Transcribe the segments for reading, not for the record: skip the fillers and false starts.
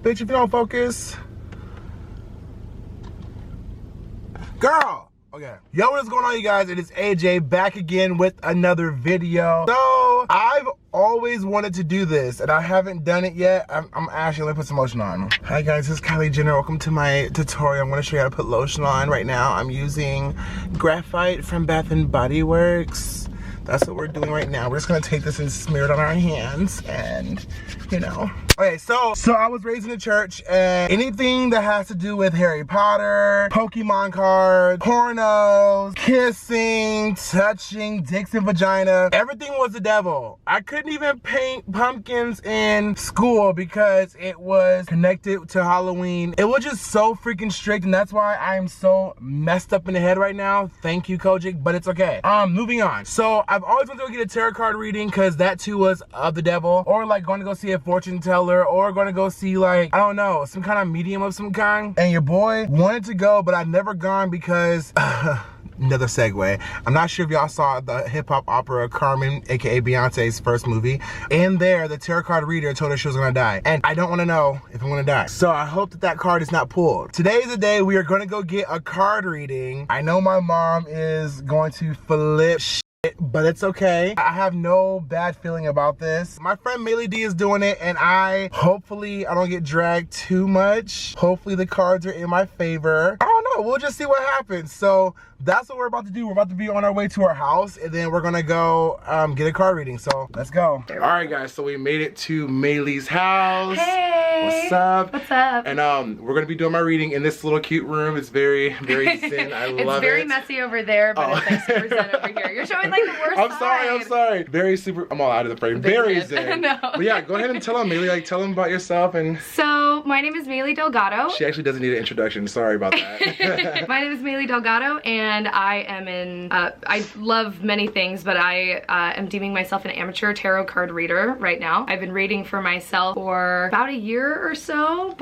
Bitch, if you don't focus. Girl! Okay. Yo, what is going on, you guys? It is AJ back again with another video. So, I've always wanted to do this and I haven't done it yet. I'm actually, let me put some lotion on. Hi guys, this is Kylie Jenner. Welcome to my tutorial. I'm gonna show you how to put lotion on right now. I'm using Graphite from Bath & Body Works. That's what we're doing right now. We're just gonna take this and smear it on our hands and, you know. Okay, so I was raised in a church and anything that has to do with Harry Potter, Pokemon cards, pornos, kissing, touching, dicks and vagina, everything was the devil. I couldn't even paint pumpkins in school because it was connected to Halloween. It was just so freaking strict, and that's why I'm so messed up in the head right now. Thank you, Kojic, but it's okay. Moving on. So I've always wanted to go get a tarot card reading because that too was of the devil, or like going to go see a fortune teller, or going to go see, like, I don't know, some kind of medium of some kind. And your boy wanted to go, but I've never gone because another segue. I'm not sure if y'all saw the hip-hop opera Carmen, aka Beyonce's first movie. In there, the tarot card reader told her she was gonna die, and I don't want to know if I'm gonna die. So I hope that that card is not pulled. Today is the day we are gonna go get a card reading. I know my mom is going to flip shit, but it's okay. I have no bad feeling about this. My friend Maylee D is doing it, and hopefully I don't get dragged too much. Hopefully the cards are in my favor. I don't know, we'll just see what happens. So that's what we're about to do. We're about to be on our way to our house, and then we're gonna go get a card reading. So let's go. All right, guys, so we made it to Maylee's house. Hey! What's up? What's up? And we're gonna be doing my reading in this little cute room. It's very, very zen. I love it. It's very messy over there, but it's like super zen over here. You're showing like the worst I'm sorry. Very super, I'm all out of the frame. Very zen. No. But yeah, go ahead and tell them, Maylee, like, tell them about yourself. And so, my name is Maylee Delgado. She actually doesn't need an introduction. Sorry about that. My name is Maylee Delgado, and I am I love many things, but I am deeming myself an amateur tarot card reader right now. I've been reading for myself for about a year or so,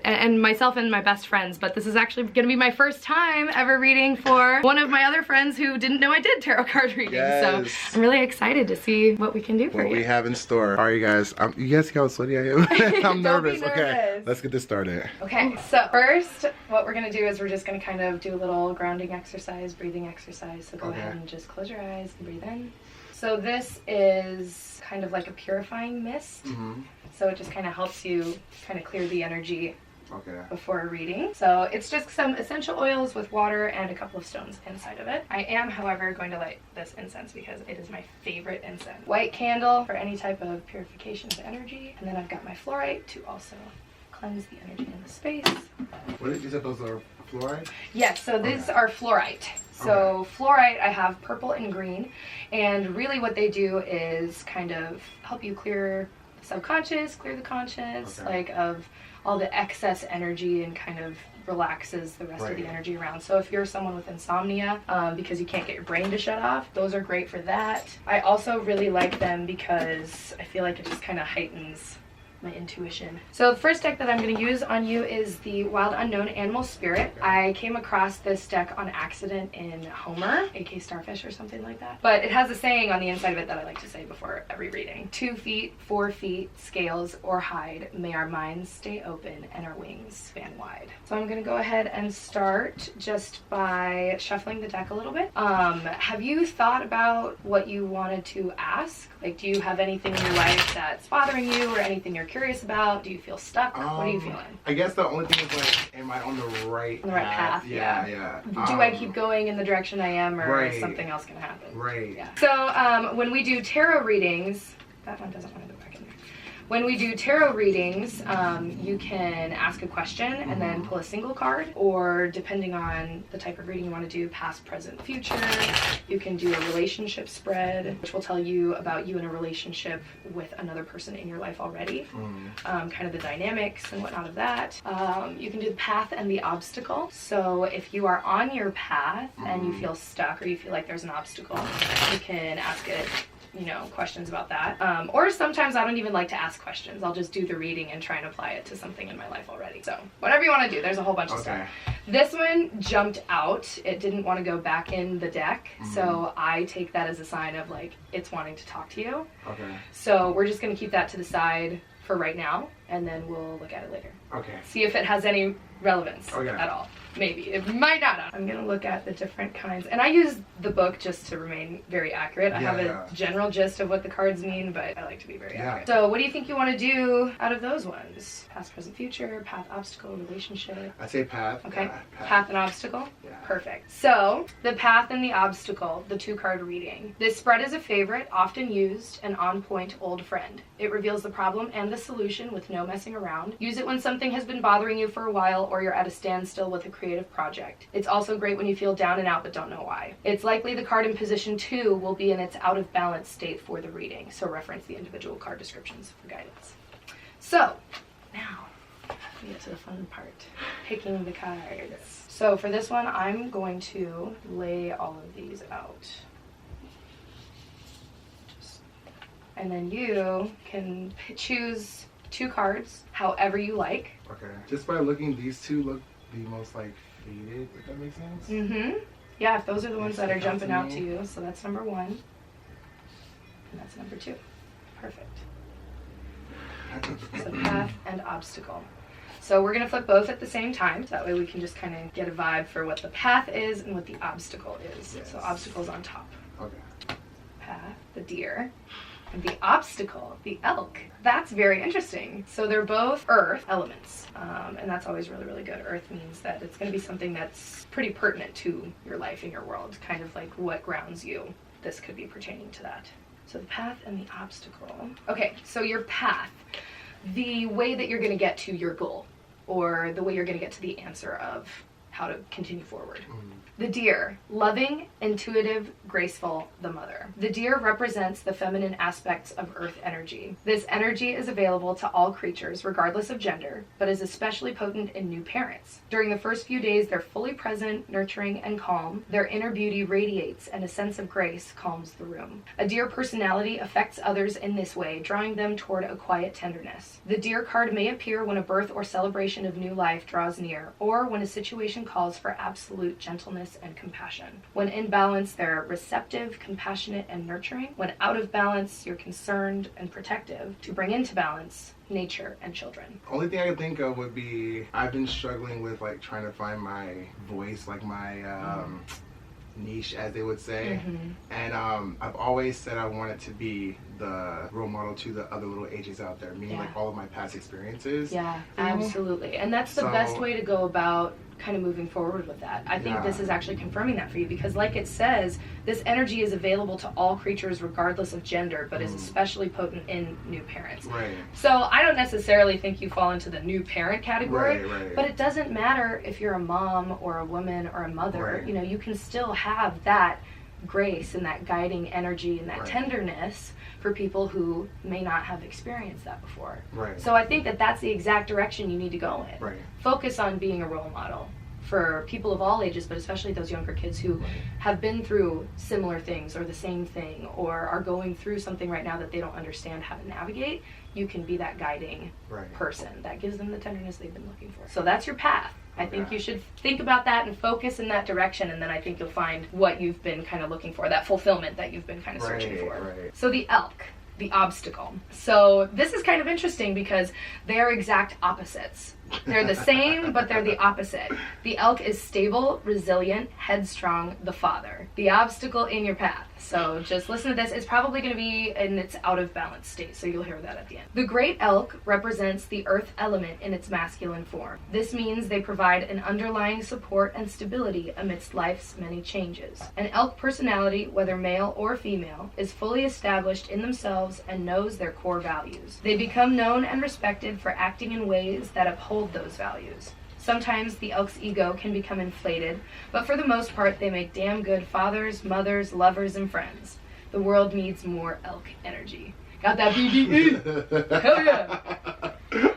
and myself and my best friends, but this is actually gonna be my first time ever reading for one of my other friends who didn't know I did tarot card reading. Yes. So I'm really excited to see what we can do for you. What we have in store. All right, you guys. You guys see how sweaty I am? I'm nervous. Okay, let's get this started. Okay, so first, what we're gonna do is we're just gonna kind of do a little grounding exercise, breathing exercise. So go ahead and just close your eyes and breathe in. So this is kind of like a purifying mist. So it just kind of helps you kind of clear the energy before a reading. So it's just some essential oils with water and a couple of stones inside of it. I am, however, going to light this incense because it is my favorite incense. White candle for any type of purification of energy. And then I've got my fluorite to also cleanse the energy in the space. What did you say those are? Fluorite? Yes, so these are fluorite. So fluorite, I have purple and green, and really what they do is kind of help you clear the subconscious, clear the conscious, like of all the excess energy, and kind of relaxes the rest of the energy around. So if you're someone with insomnia, because you can't get your brain to shut off, those are great for that. I also really like them because I feel like it just kind of heightens my intuition. So the first deck that I'm going to use on you is the Wild Unknown Animal Spirit. I came across this deck on accident in Homer, aka Starfish or something like that. But it has a saying on the inside of it that I like to say before every reading. 2 feet, 4 feet, scales or hide, may our minds stay open and our wings span wide. So I'm going to go ahead and start just by shuffling the deck a little bit. Have you thought about what you wanted to ask? Like, do you have anything in your life that's bothering you, or anything you're curious about? Do you feel stuck? What are you feeling? I guess the only thing is, like, am I on the right path? Yeah. Do I keep going in the direction I am, or is something else gonna happen? Yeah. So when we do tarot readings, that one doesn't want to go back in there. When we do tarot readings, you can ask a question and then pull a single card, or depending on the type of reading you want to do, past, present, future. You can do a relationship spread, which will tell you about you in a relationship with another person in your life already, kind of the dynamics and whatnot of that. You can do the path and the obstacle. So if you are on your path and you feel stuck, or you feel like there's an obstacle, you can ask it, you know, questions about that. Or sometimes I don't even like to ask questions. I'll just do the reading and try and apply it to something in my life already. So whatever you want to do, there's a whole bunch of stuff. This one jumped out. It didn't want to go back in the deck. So I take that as a sign of, like, it's wanting to talk to you. So we're just going to keep that to the side for right now. and then we'll look at it later. Okay. See if it has any relevance Okay. at all. Maybe. It might not. I'm going to look at the different kinds. And I use the book just to remain very accurate. I have a general gist of what the cards mean, but I like to be very accurate. So what do you think you want to do out of those ones? Past, present, future, path, obstacle, relationship? I say path. Okay. Path and obstacle? Yeah. Perfect. So the path and the obstacle, the 2-card reading. This spread is a favorite, often used, and on-point old friend. It reveals the problem and the solution with no messing around. Use it when something has been bothering you for a while or you're at a standstill with a creative project. It's also great when you feel down and out but don't know why. It's likely the card in position 2 will be in its out of balance state for the reading, so reference the individual card descriptions for guidance. So, now we get to the fun part, picking the cards. So for this one, I'm going to lay all of these out. And then you can choose 2 cards however you like. Okay. Just by looking, these 2 look the most like faded, if that makes sense. Mm-hmm. Yeah, if those are the ones that are jumping out to you. So that's number 1. And that's number 2. Perfect. So path and obstacle. So we're going to flip both at the same time. So that way we can just kind of get a vibe for what the path is and what the obstacle is. Yes. So obstacle's on top. Okay. Path, the deer. And the obstacle, the elk. That's very interesting. So they're both earth elements. And that's always really, really good. Earth means that it's going to be something that's pretty pertinent to your life and your world. Kind of like what grounds you. This could be pertaining to that. So the path and the obstacle. Okay, so your path. The way that you're going to get to your goal. Or the way you're going to get to the answer of how to continue forward. The deer, loving, intuitive, graceful, the mother. The deer represents the feminine aspects of earth energy. This energy is available to all creatures, regardless of gender, but is especially potent in new parents. During the first few days, they're fully present, nurturing, and calm. Their inner beauty radiates, and a sense of grace calms the room. A deer personality affects others in this way, drawing them toward a quiet tenderness. The deer card may appear when a birth or celebration of new life draws near, or when a situation calls for absolute gentleness and compassion. When in balance, they're receptive, compassionate, and nurturing. When out of balance, you're concerned and protective. To bring into balance, nature and children. Only thing I can think of would be I've been struggling with like trying to find my voice, like my niche, as they would say. And I've always said I wanted to be the role model to the other little ages out there, meaning like all of my past experiences. Yeah, absolutely. And that's the best way to go about kind of moving forward with that. I think this is actually confirming that for you, because like it says, this energy is available to all creatures regardless of gender, but is especially potent in new parents. Right. So I don't necessarily think you fall into the new parent category, but it doesn't matter if you're a mom or a woman or a mother. You know, you can still have that grace and that guiding energy and that tenderness for people who may not have experienced that before. So I think that that's the exact direction you need to go in. Focus on being a role model for people of all ages, but especially those younger kids who have been through similar things or the same thing, or are going through something right now that they don't understand how to navigate. You can be that guiding person that gives them the tenderness they've been looking for. So that's your path. I think you should think about that and focus in that direction, and then I think you'll find what you've been kind of looking for, that fulfillment that you've been kind of searching for. So the elk, the obstacle. So this is kind of interesting because they're exact opposites. They're the same, but they're the opposite. The elk is stable, resilient, headstrong, the father. The obstacle in your path. So just listen to this. It's probably going to be in its out of balance state, so you'll hear that at the end. The great elk represents the earth element in its masculine form. This means they provide an underlying support and stability amidst life's many changes. An elk personality, whether male or female, is fully established in themselves and knows their core values. They become known and respected for acting in ways that uphold those values. Sometimes the elk's ego can become inflated, but for the most part they make damn good fathers, mothers, lovers, and friends. The world needs more elk energy. Got that BDE? Hell yeah!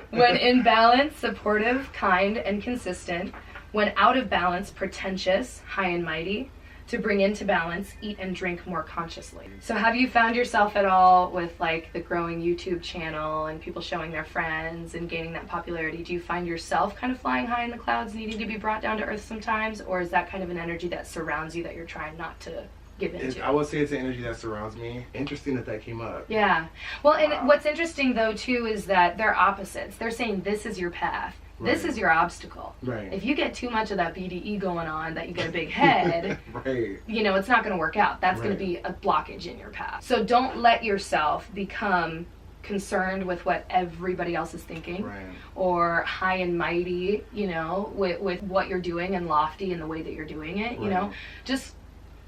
When in balance, supportive, kind, and consistent. When out of balance, pretentious, high and mighty. To bring into balance, eat and drink more consciously. So have you found yourself at all with like the growing YouTube channel and people showing their friends and gaining that popularity? Do you find yourself kind of flying high in the clouds, needing to be brought down to earth sometimes? Or is that kind of an energy that surrounds you that you're trying not to give into. I would say it's an energy that surrounds me. Interesting that came up. Yeah. Well, and what's interesting though too is that they're opposites. They're saying this is your path. Right. This is your obstacle. Right. If you get too much of that BDE going on, that you get a big head, right. you know, it's not going to work out. That's going to be a blockage in your path. So don't let yourself become concerned with what everybody else is thinking, right. or high and mighty, you know, with what you're doing, and lofty in the way that you're doing it, you know. Just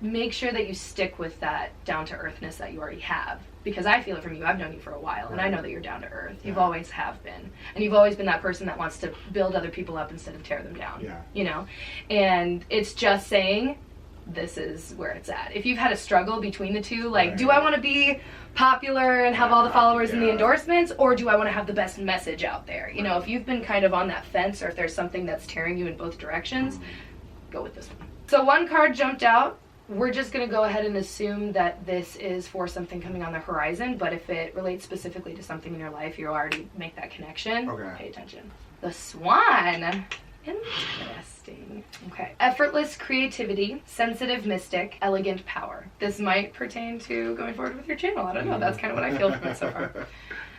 make sure that you stick with that down to earthness that you already have, because I feel it from you. I've known you for a while, and I know that you're down to earth. You've always have been, and you've always been that person that wants to build other people up instead of tear them down. You know, and it's just saying this is where it's at. If you've had a struggle between the two, like, do I want to be popular and have all the followers and the endorsements, or do I want to have the best message out there? You know, if you've been kind of on that fence, or if there's something that's tearing you in both directions, go with this one. So one card jumped out. We're just going to go ahead and assume that this is for something coming on the horizon, but if it relates specifically to something in your life, you already make that connection. Pay attention. The Swan. Interesting. Okay. Effortless creativity, sensitive mystic, elegant power. This might pertain to going forward with your channel. I don't know. That's kind of what I feel from it so far.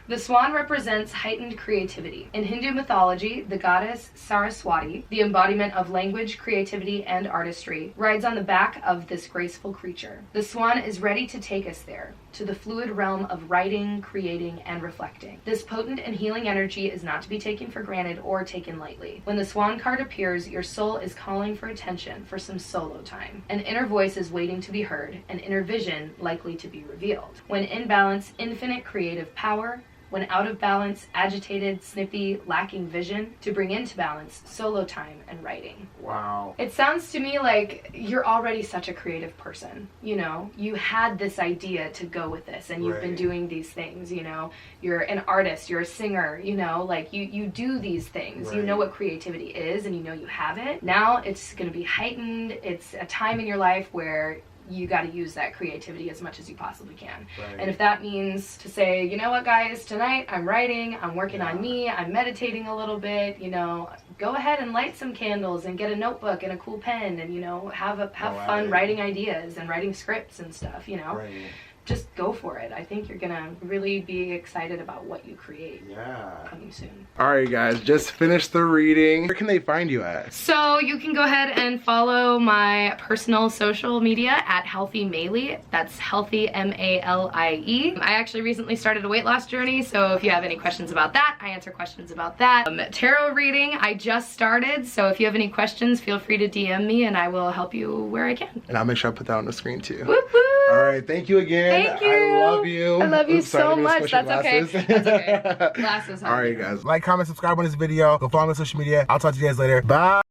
The swan represents heightened creativity. In Hindu mythology, the goddess Saraswati, the embodiment of language, creativity, and artistry, rides on the back of this graceful creature. The swan is ready to take us there, to the fluid realm of writing, creating, and reflecting. This potent and healing energy is not to be taken for granted or taken lightly. When the swan card appears, your soul is calling for attention, for some solo time. An inner voice is waiting to be heard, an inner vision likely to be revealed. When in balance, infinite creative power. When out of balance, agitated, snippy, lacking vision, to bring into balance, solo time and writing. Wow. It sounds to me like you're already such a creative person, you know? You had this idea to go with this, and you've been doing these things, you know? You're an artist, you're a singer, you know? Like, you do these things. You know what creativity is, and you know you have it. Now it's going to be heightened. It's a time in your life where you got to use that creativity as much as you possibly can. And if that means to say, you know what, guys, tonight I'm writing, I'm working on me, I'm meditating a little bit, you know, go ahead and light some candles and get a notebook and a cool pen, and, you know, have fun writing ideas and writing scripts and stuff, you know. Just go for it. I think you're gonna really be excited about what you create. Coming soon. Alright guys, just finished the reading. Where can they find you at? So you can go ahead and follow my personal social media at Healthy Malie. That's Healthy M-A-L-I-E. I actually recently started a weight loss journey, so if you have any questions about that, I answer questions about that. Tarot reading, I just started, so if you have any questions, feel free to DM me and I will help you where I can. And I'll make sure I put that on the screen too. Whoop, whoop. Alright, thank you again. Thank you. I love you. I love you so much. That's okay. Glasses. That's okay. Glasses. Alright guys. Like, comment, subscribe on this video. Go follow me on social media. I'll talk to you guys later. Bye.